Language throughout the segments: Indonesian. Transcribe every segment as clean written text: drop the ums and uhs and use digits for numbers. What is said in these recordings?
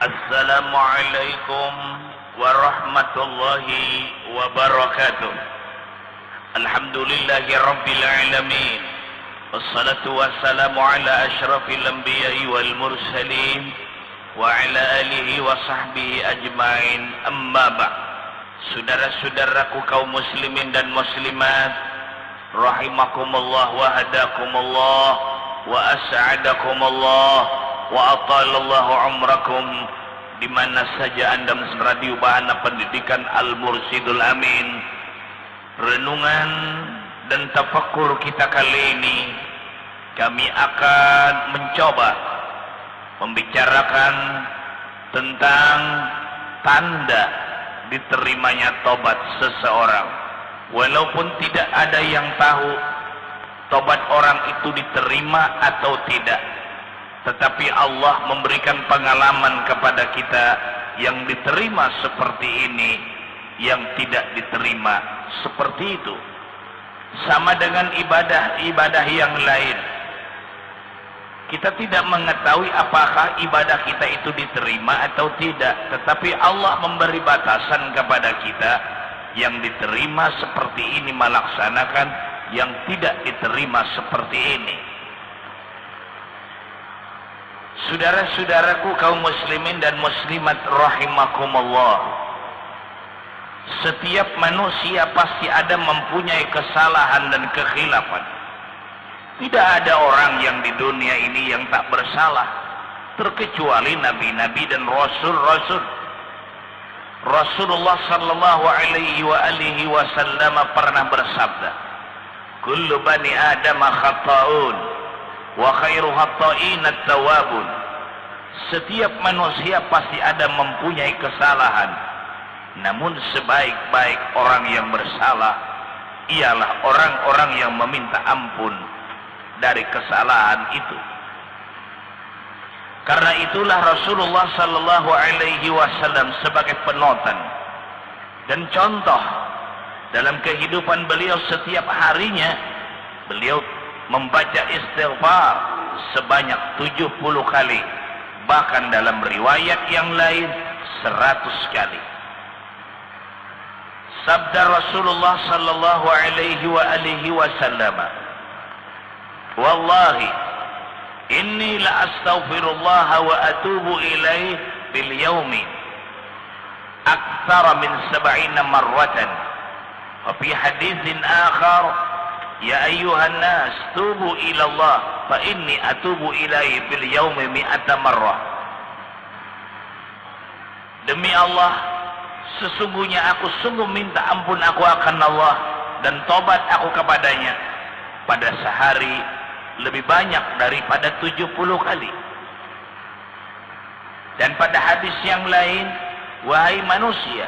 Assalamualaikum warahmatullahi wabarakatuh. Alhamdulillahi rabbil alamin. Wassalatu wassalamu ala asyrafil anbiya'i wal mursalin wa ala alihi wa sahbihi ajma'in. Amma ba'd. Saudara-saudaraku kaum muslimin dan muslimat, rahimakumullah wa hadakumullah wa as'adakumullah wa atalallahu umrakum, di mana saja Anda radio Bahana Pendidikan Al-Mursyidul Amin. Renungan dan tafakkur kita kali ini, kami akan mencoba membicarakan tentang tanda diterimanya tobat seseorang. Walaupun tidak ada yang tahu tobat orang itu diterima atau tidak, tetapi Allah memberikan pengalaman kepada kita yang diterima seperti ini, yang tidak diterima seperti itu. Sama dengan ibadah-ibadah yang lain. Kita tidak mengetahui apakah ibadah kita itu diterima atau tidak, tetapi Allah memberi batasan kepada kita, yang diterima seperti ini melaksanakan, yang tidak diterima seperti ini. Saudara-saudaraku kaum muslimin dan muslimat rahimakumullah, setiap manusia pasti ada mempunyai kesalahan dan kekhilafan. Tidak ada orang yang di dunia ini yang tak bersalah, terkecuali nabi-nabi dan rasul-rasul. Rasulullah sallallahu alaihi wasallam pernah bersabda, "Kullu bani Adam khata'un wa khairu khata'in at-tawwabun." Setiap manusia pasti ada mempunyai kesalahan, namun sebaik-baik orang yang bersalah ialah orang-orang yang meminta ampun dari kesalahan itu. Karena itulah Rasulullah sallallahu alaihi wasallam sebagai penutan dan contoh dalam kehidupan beliau, setiap harinya beliau membaca istighfar sebanyak 70 kali, bahkan dalam riwayat yang lain 100 kali. Sabda Rasulullah sallallahu alaihi wasallam, "Wallahi inni la astaghfirullah wa atubu ilaih bil yaumi aktsara min 70 marratan." Wa fi haditsin akhar, "Ya ayyuhan nas tubu ila Allah fa inni atubu ilaihi bil yaumi 100 marrah." Demi Allah, sesungguhnya aku sungguh minta ampun aku akan Allah dan tobat aku kepadanya pada sehari lebih banyak daripada 70 kali. Dan pada hadis yang lain, "Wahai manusia,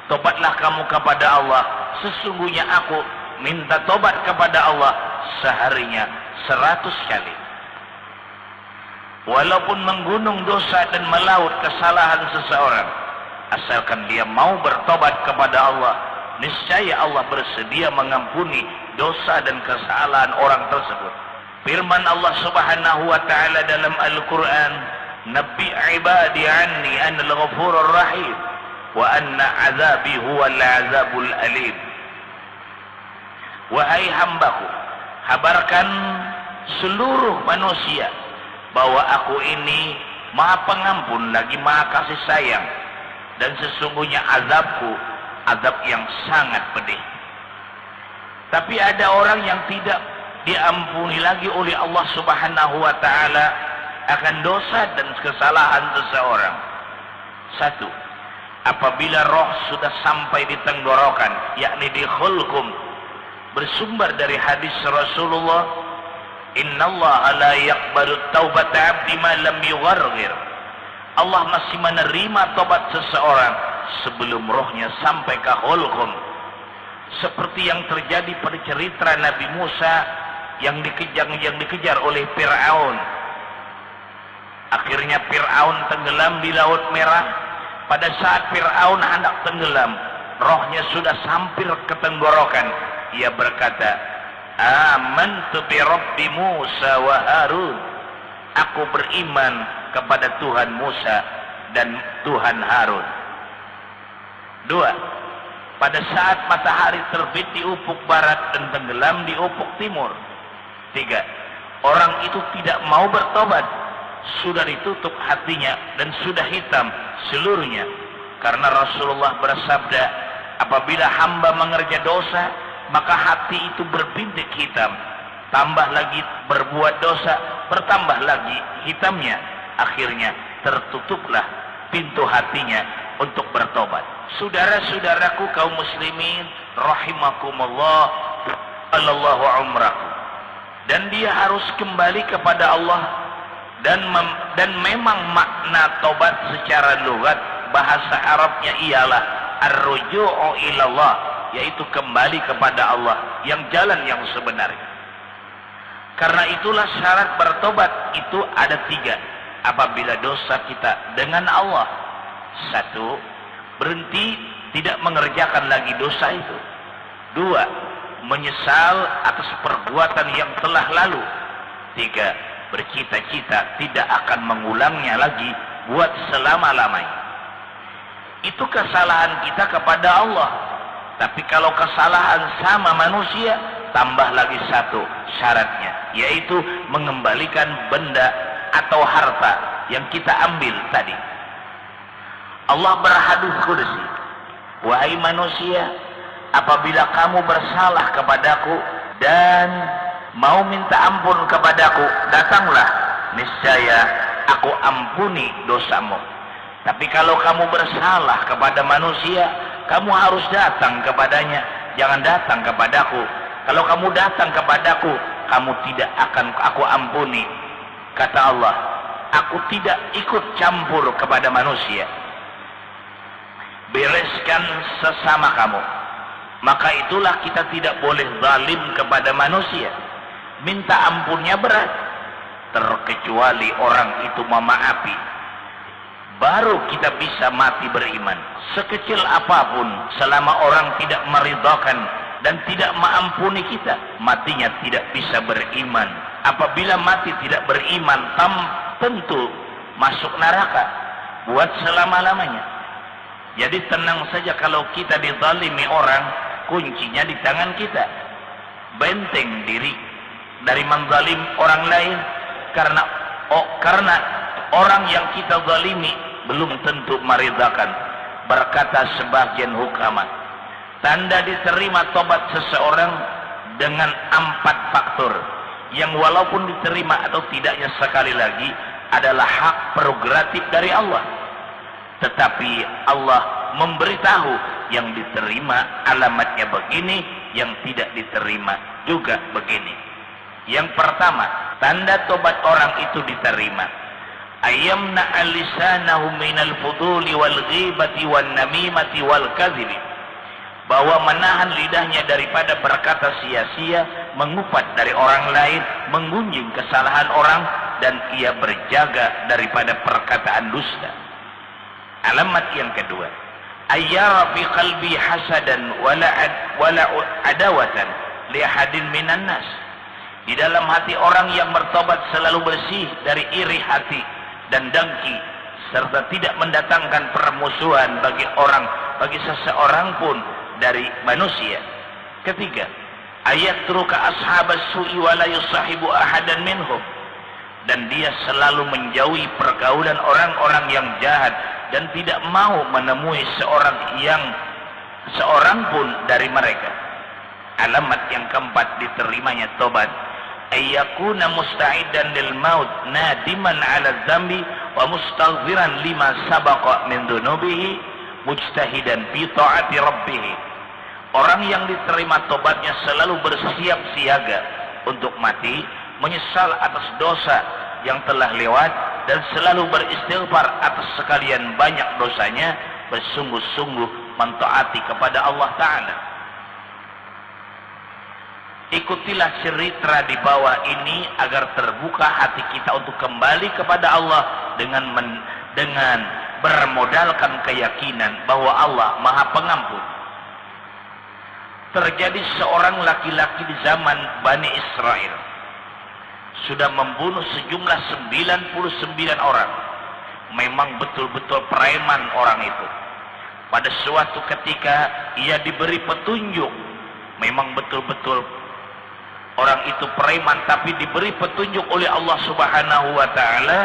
tobatlah kamu kepada Allah, sesungguhnya aku minta tobat kepada Allah seharinya 100 kali." Walaupun menggunung dosa dan melaut kesalahan seseorang, asalkan dia mau bertobat kepada Allah, niscaya Allah bersedia mengampuni dosa dan kesalahan orang tersebut. Firman Allah Subhanahu wa taala dalam Al-Qur'an, "Nabbi ibadi anni anal ghafurur rahim wa anna azabi huwal azabul alim." Wahai hambaku, kabarkan seluruh manusia bahwa aku ini Maha Pengampun lagi Maha Kasih Sayang, dan sesungguhnya azabku azab yang sangat pedih. Tapi ada orang yang tidak diampuni lagi oleh Allah Subhanahu wa taala akan dosa dan kesalahan seseorang. Satu, apabila roh sudah sampai di tenggorokan, yakni di khulqum, bersumber dari hadis Rasulullah, "Innallaha la yaqbalu taubata 'abdi ma lam yugharghir." Allah masih menerima tobat seseorang sebelum rohnya sampai ke khulqum. Seperti yang terjadi pada cerita Nabi Musa yang dikejar oleh Fir'aun. Akhirnya Fir'aun tenggelam di Laut Merah. Pada saat Fir'aun hendak tenggelam, rohnya sudah hampir ke tenggorokan. Ia berkata, "Amantu bi Rabbi Musa wa Harun." Aku beriman kepada Tuhan Musa dan Tuhan Harun. 2. Pada saat matahari terbit di ufuk barat dan tenggelam di ufuk timur. 3. Orang itu tidak mau bertobat, sudah ditutup hatinya dan sudah hitam seluruhnya. Karena Rasulullah bersabda, apabila hamba mengerja dosa, maka hati itu berbintik hitam. Tambah lagi berbuat dosa, bertambah lagi hitamnya. Akhirnya tertutuplah pintu hatinya untuk bertobat. Saudara-saudaraku kaum muslimin rahimakumullah, Allahu umrakum. Dan dia harus kembali kepada Allah, dan memang makna tobat secara lughat bahasa Arabnya ialah ar-ruju'u ilallah, yaitu kembali kepada Allah, yang jalan yang sebenarnya. Karena itulah syarat bertobat itu ada 3 apabila dosa kita dengan Allah. 1. Berhenti tidak mengerjakan lagi dosa itu. 2. Menyesal atas perbuatan yang telah lalu. 3. Bercita-cita tidak akan mengulangnya lagi buat selama-lamanya. Itu kesalahan kita kepada Allah. Tapi kalau kesalahan sama manusia, tambah lagi 1 syaratnya, yaitu mengembalikan benda atau harta yang kita ambil tadi. Allah berhadis qudsi, wahai manusia, apabila kamu bersalah kepadaku dan mau minta ampun kepadaku, datanglah, niscaya aku ampuni dosamu. Tapi kalau kamu bersalah kepada manusia, kamu harus datang kepadanya, jangan datang kepadaku. Kalau kamu datang kepadaku, kamu tidak akan aku ampuni. Kata Allah, aku tidak ikut campur kepada manusia. Bereskan sesama kamu. Maka itulah kita tidak boleh zalim kepada manusia. Minta ampunnya berat, terkecuali orang itu memaafi. Baru kita bisa mati beriman. Sekecil apapun, selama orang tidak meridhakan dan tidak mengampuni kita, matinya tidak bisa beriman. Apabila mati tidak beriman, tentu masuk neraka buat selama-lamanya. Jadi tenang saja kalau kita dizalimi orang, kuncinya di tangan kita. Benteng diri dari menzalim orang lain, karena orang yang kita zalimi belum tentu meridhakan. Berkata sebagian hukama, tanda diterima tobat seseorang dengan 4 faktor yang walaupun diterima atau tidaknya sekali lagi adalah hak prerogatif dari Allah. Tetapi Allah memberitahu yang diterima alamatnya begini, yang tidak diterima juga begini. Yang pertama, tanda tobat orang itu diterima, ayyamna alisanahu minal fuduli wal ghibati wan namimati wal kadhibi, bahwa menahan lidahnya daripada berkata sia-sia, mengupat dari orang lain, menggunjing kesalahan orang, dan ia berjaga daripada perkataan dusta. Alamat yang kedua, ayyara fi qalbi hasadan wala adawatan li ahadin minan nas. Di dalam hati orang yang bertobat selalu bersih dari iri hati dan dengki, serta tidak mendatangkan permusuhan bagi seseorang pun dari manusia. Ketiga, ayatruka ashabas su'i wa la yusahibu ahadan minhum, dan dia selalu menjauhi pergaulan orang-orang yang jahat dan tidak mau menemui seorang pun dari mereka. Alamat yang keempat diterimanya tobat, ayyakuna musta'idan lil maut nadiman 'ala dzambi wa mustaghfiran lima sabaqa min dunubihi mujtahidan fi ta'ati rabbih. Orang yang diterima tobatnya selalu bersiap siaga untuk mati, menyesal atas dosa yang telah lewat, dan selalu beristighfar atas sekalian banyak dosanya, bersungguh-sungguh mentaati kepada Allah Ta'ala. Ikutilah cerita di bawah ini agar terbuka hati kita untuk kembali kepada Allah dengan bermodalkan keyakinan bahwa Allah Maha Pengampun. Terjadi seorang laki-laki di zaman Bani Israel sudah membunuh sejumlah 99 orang. memang betul-betul preman orang itu. Pada suatu ketika ia diberi petunjuk, memang betul-betul orang itu preman, tapi diberi petunjuk oleh Allah Subhanahu wa taala.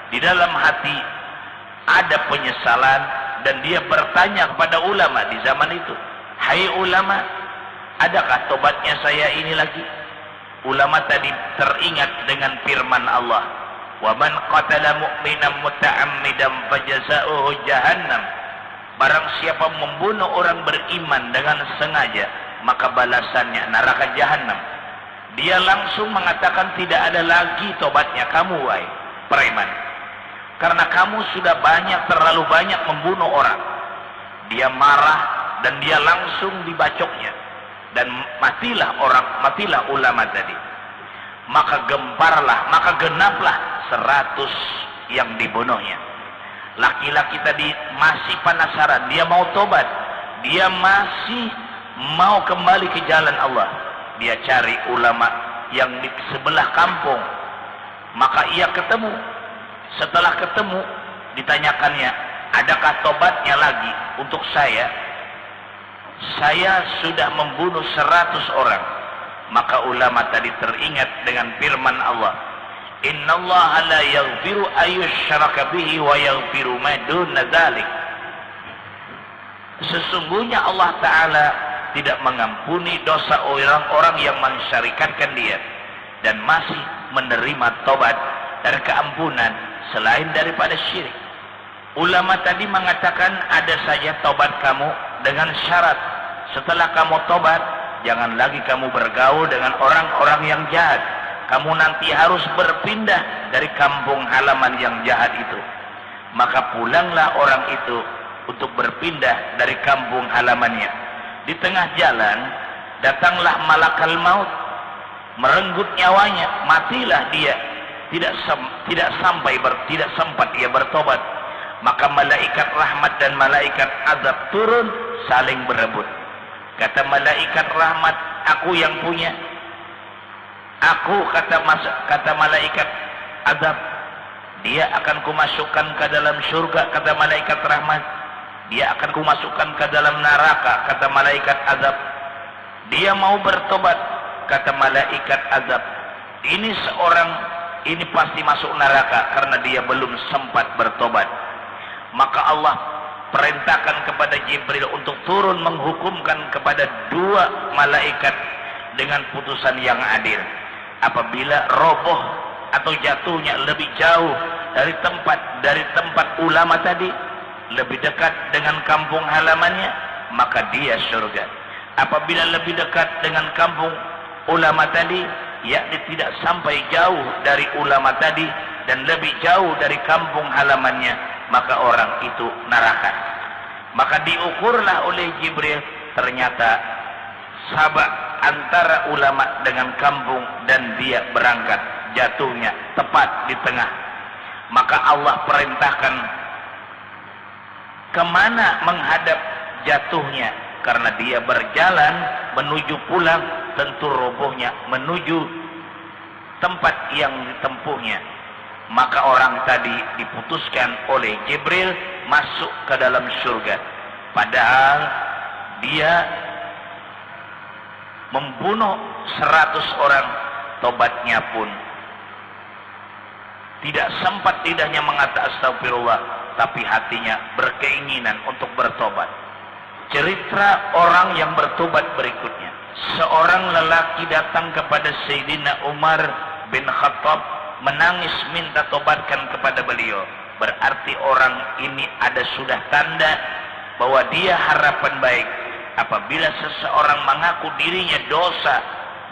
Di dalam hati ada penyesalan dan dia bertanya kepada ulama di zaman itu, "Hai ulama, adakah tobatnya saya ini lagi?" Ulama tadi teringat dengan firman Allah, "Wa man qatala mu'minan muta'ammidan fajaza'uhu jahannam." Barang siapa membunuh orang beriman dengan sengaja, maka balasannya neraka jahanam. Dia langsung mengatakan, tidak ada lagi tobatnya kamu, wahai preman. Karena kamu sudah terlalu banyak membunuh orang. Dia marah dan dia langsung dibacoknya. Dan matilah ulama tadi. Maka genaplah 100 yang dibunuhnya. Laki-laki tadi masih penasaran, dia mau tobat, dia masih mau kembali ke jalan Allah. Dia cari ulama yang di sebelah kampung, maka ia ketemu. Setelah ketemu, ditanyakannya, adakah tobatnya lagi untuk saya? Saya sudah membunuh 100 orang. Maka ulama tadi teringat dengan firman Allah, "Innallaha la yaghfiru ayyushraka bihi wa yaghfiru ma duna dzalik." Sesungguhnya Allah Ta'ala tidak mengampuni dosa orang-orang yang mensyarikatkan dia dan masih menerima tobat dari keampunan selain daripada syirik. Ulama tadi mengatakan, ada saja tobat kamu dengan syarat, setelah kamu tobat jangan lagi kamu bergaul dengan orang-orang yang jahat. Kamu nanti harus berpindah dari kampung halaman yang jahat itu. Maka pulanglah orang itu untuk berpindah dari kampung halamannya. Di tengah jalan datanglah malakal maut, merenggut nyawanya, matilah dia. Tidak sempat dia bertobat. Maka malaikat rahmat dan malaikat azab turun saling berebut. Kata malaikat rahmat, aku yang punya. Aku, kata malaikat azab, dia akan kumasukkan ke dalam surga, kata malaikat rahmat. Dia akan kumasukkan ke dalam neraka, kata malaikat azab. Dia mau bertobat, kata malaikat azab. Ini pasti masuk neraka karena dia belum sempat bertobat. Maka Allah perintahkan kepada Jibril untuk turun menghukumkan kepada 2 malaikat dengan putusan yang adil. Apabila roboh atau jatuhnya lebih jauh dari tempat ulama tadi, lebih dekat dengan kampung halamannya, maka dia surga. Apabila lebih dekat dengan kampung ulama tadi, yakni tidak sampai jauh dari ulama tadi dan lebih jauh dari kampung halamannya, maka orang itu neraka. Maka diukurlah oleh Jibril, ternyata sabak antara ulama dengan kampung, dan dia berangkat, jatuhnya tepat di tengah. Maka Allah perintahkan kemana menghadap jatuhnya, karena dia berjalan menuju pulang, tentu robohnya menuju tempat yang ditempuhnya. Maka orang tadi diputuskan oleh Jibril masuk ke dalam surga, padahal dia membunuh 100 orang. Tobatnya pun tidak sempat, lidahnya mengatakan astagfirullah, tapi hatinya berkeinginan untuk bertobat. Cerita orang yang bertobat berikutnya. Seorang lelaki datang kepada Sayyidina Umar bin Khattab, menangis minta tobatkan kepada beliau. Berarti orang ini ada sudah tanda bahwa dia harapan baik. Apabila seseorang mengaku dirinya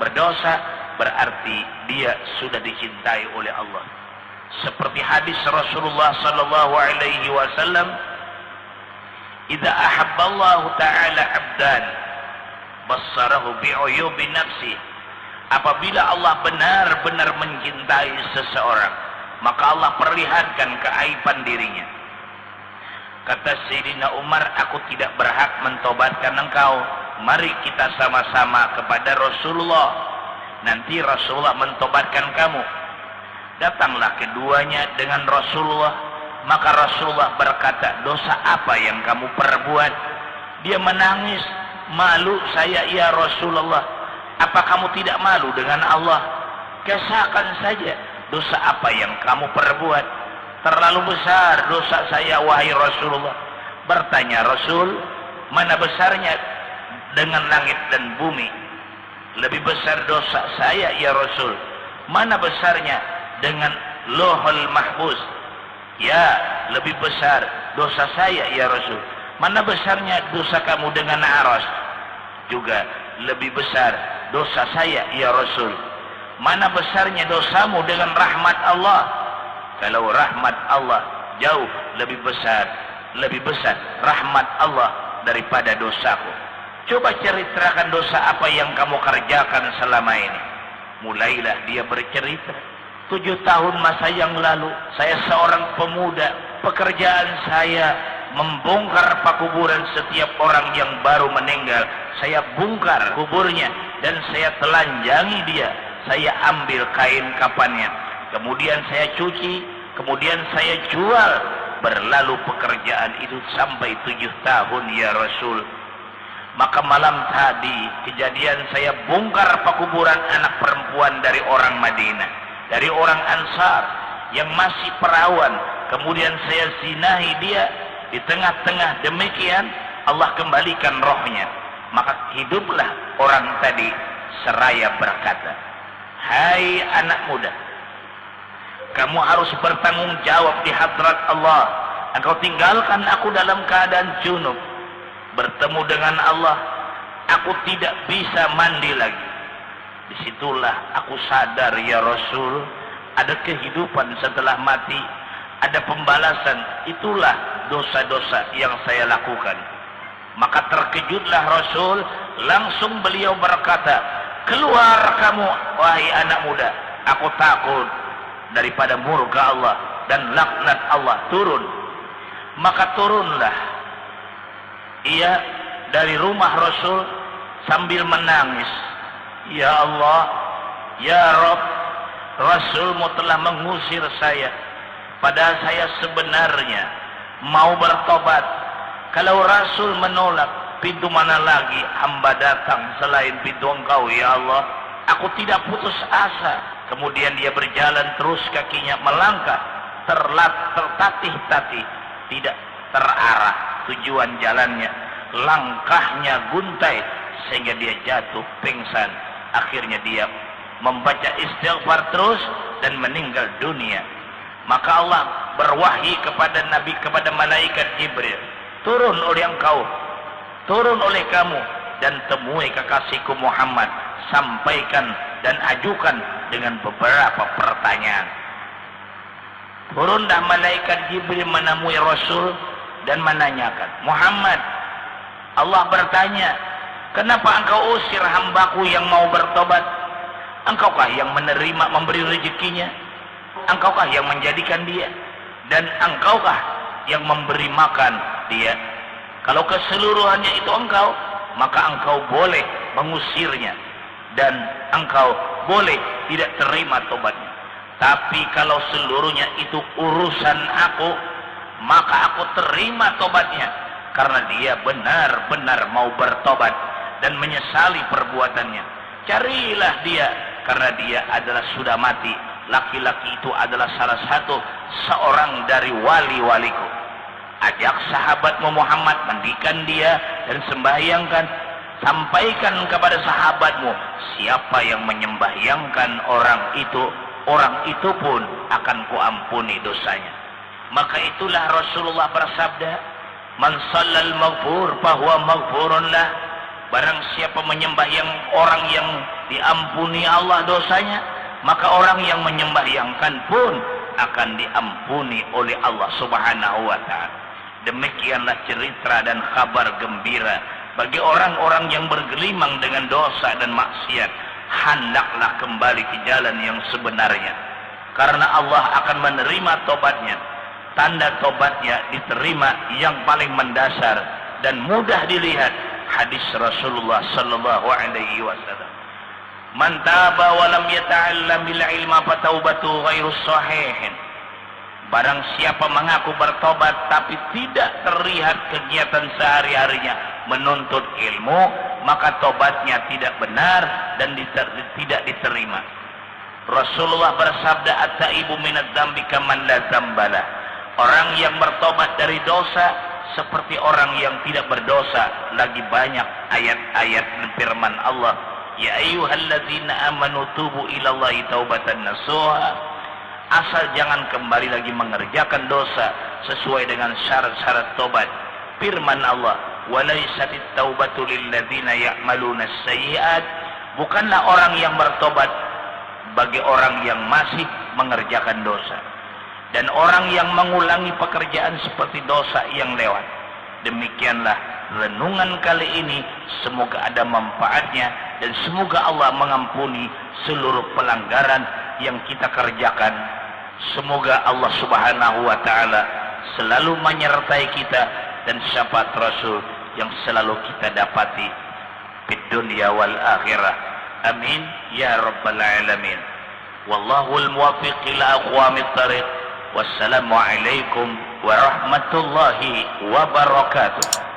berdosa, berarti dia sudah dicintai oleh Allah. Seperti hadis Rasulullah sallallahu alaihi wasallam, "Idza ahabballahu ta'ala 'abdan bassarahu bi'uyubi nafsi." Apabila Allah benar-benar mencintai seseorang, maka Allah perlihatkan keaiban dirinya. Kata Sayyidina Umar, aku tidak berhak mentobatkan engkau. Mari kita sama-sama kepada Rasulullah. Nanti Rasulullah mentobatkan kamu. Datanglah keduanya dengan Rasulullah. Maka Rasulullah berkata, dosa apa yang kamu perbuat? Dia menangis, malu saya ya Rasulullah. Apa kamu tidak malu dengan Allah? Kisahkan saja, dosa apa yang kamu perbuat? Terlalu besar dosa saya wahai Rasulullah. Bertanya Rasul, mana besarnya dengan langit dan bumi? Lebih besar dosa saya ya Rasul. Mana besarnya dengan Lauhul Mahfuz? Ya, lebih besar dosa saya ya Rasul. Mana besarnya dosa kamu dengan Aras? Juga lebih besar dosa saya ya Rasul. Mana besarnya dosamu dengan rahmat Allah? Kalau rahmat Allah jauh lebih besar rahmat Allah daripada dosaku. Coba ceritakan dosa apa yang kamu kerjakan selama ini. Mulailah dia bercerita. 7 tahun masa yang lalu, saya seorang pemuda, pekerjaan saya membongkar pakuburan setiap orang yang baru meninggal. Saya bongkar kuburnya dan saya telanjangi dia. Saya ambil kain kafannya, kemudian saya cuci, kemudian saya jual. Berlalu pekerjaan itu sampai 7 tahun ya Rasul. Maka malam tadi kejadian saya bongkar pakuburan anak perempuan dari orang Madinah, dari orang Ansar yang masih perawan. Kemudian saya zinahi dia. Di tengah-tengah demikian Allah kembalikan rohnya. Maka hiduplah orang tadi seraya berkata, hai anak muda, kamu harus bertanggung jawab di hadrat Allah. Engkau tinggalkan aku dalam keadaan junub. Bertemu dengan Allah, aku tidak bisa mandi lagi. Disitulah aku sadar ya Rasul, ada kehidupan setelah mati, ada pembalasan. Itulah dosa-dosa yang saya lakukan. Maka terkejutlah Rasul, langsung beliau berkata, keluar kamu wahai anak muda, aku takut daripada murka Allah dan laknat Allah turun. Maka turunlah ia dari rumah Rasul sambil menangis, ya Allah, ya Rabb, Rasulmu telah mengusir saya, padahal saya sebenarnya mau bertobat. Kalau Rasul menolak, pintu mana lagi hamba datang selain pintu Engkau ya Allah? Aku tidak putus asa. Kemudian dia berjalan terus, kakinya melangkah, tertatih-tatih, tidak terarah tujuan jalannya. Langkahnya guntai sehingga dia jatuh pingsan. Akhirnya dia membaca istighfar terus dan meninggal dunia. Maka Allah berwahyi kepada Nabi, kepada malaikat Jibril, turun oleh engkau, turun oleh kamu dan temui kekasihku Muhammad, sampaikan dan ajukan dengan beberapa pertanyaan. Turunlah malaikat Jibril menemui Rasul dan menanyakan, Muhammad, Allah bertanya, kenapa engkau usir hambaku yang mau bertobat? Engkaukah yang menerima, memberi rezekinya? Engkaukah yang menjadikan dia? Dan engkaukah yang memberi makan dia? Kalau keseluruhannya itu engkau, maka engkau boleh mengusirnya dan engkau boleh tidak terima tobatnya. Tapi kalau seluruhnya itu urusan aku, maka aku terima tobatnya, karena dia benar-benar mau bertobat dan menyesali perbuatannya. Carilah dia, karena dia adalah sudah mati. Laki-laki itu adalah salah satu seorang dari wali-waliku. Ajak sahabatmu Muhammad, mandikan dia dan sembahyangkan. Sampaikan kepada sahabatmu, siapa yang menyembahyangkan orang itu pun akan kuampuni dosanya. Maka itulah Rasulullah bersabda, man shallal maghfur fahuwa maghfurun lah. Barang siapa menyembahyang orang yang diampuni Allah dosanya, maka orang yang menyembahyangkan pun akan diampuni oleh Allah Subhanahu wa ta'ala. Demikianlah cerita dan kabar gembira bagi orang-orang yang bergelimang dengan dosa dan maksiat. Hendaklah kembali ke jalan yang sebenarnya, karena Allah akan menerima tobatnya. Tanda tobatnya diterima yang paling mendasar dan mudah dilihat, hadis Rasulullah sallallahu alaihi wasallam, man taba wa lam yata'allam bil ilma fa taubatu ghairu sahihin. Barang siapa mengaku bertobat tapi tidak terlihat kegiatan sehari-harinya menuntut ilmu, maka tobatnya tidak benar dan tidak diterima. Rasulullah bersabda, at-taibu minadz dzambi kaman la dzambalah. Orang yang bertobat dari dosa seperti orang yang tidak berdosa. Lagi banyak ayat-ayat firman Allah, ya ayyuhalladzina amanu tubu ilallahi taubatan nasuha. Asal jangan kembali lagi mengerjakan dosa sesuai dengan syarat-syarat tobat. Firman Allah, walaisatit taubatu lilladzina ya'maluna sayyi'at. Bukanlah orang yang bertobat bagi orang yang masih mengerjakan dosa dan orang yang mengulangi pekerjaan seperti dosa yang lewat. Demikianlah renungan kali ini, semoga ada manfaatnya dan semoga Allah mengampuni seluruh pelanggaran yang kita kerjakan. Semoga Allah Subhanahu wa taala selalu menyertai kita dan syafaat Rasul yang selalu kita dapati di dunia wal akhirah. Amin ya rabbal alamin. Wallahul muwaffiq ila aqwamit thariq. Wassalamu alaikum warahmatullahi wabarakatuh.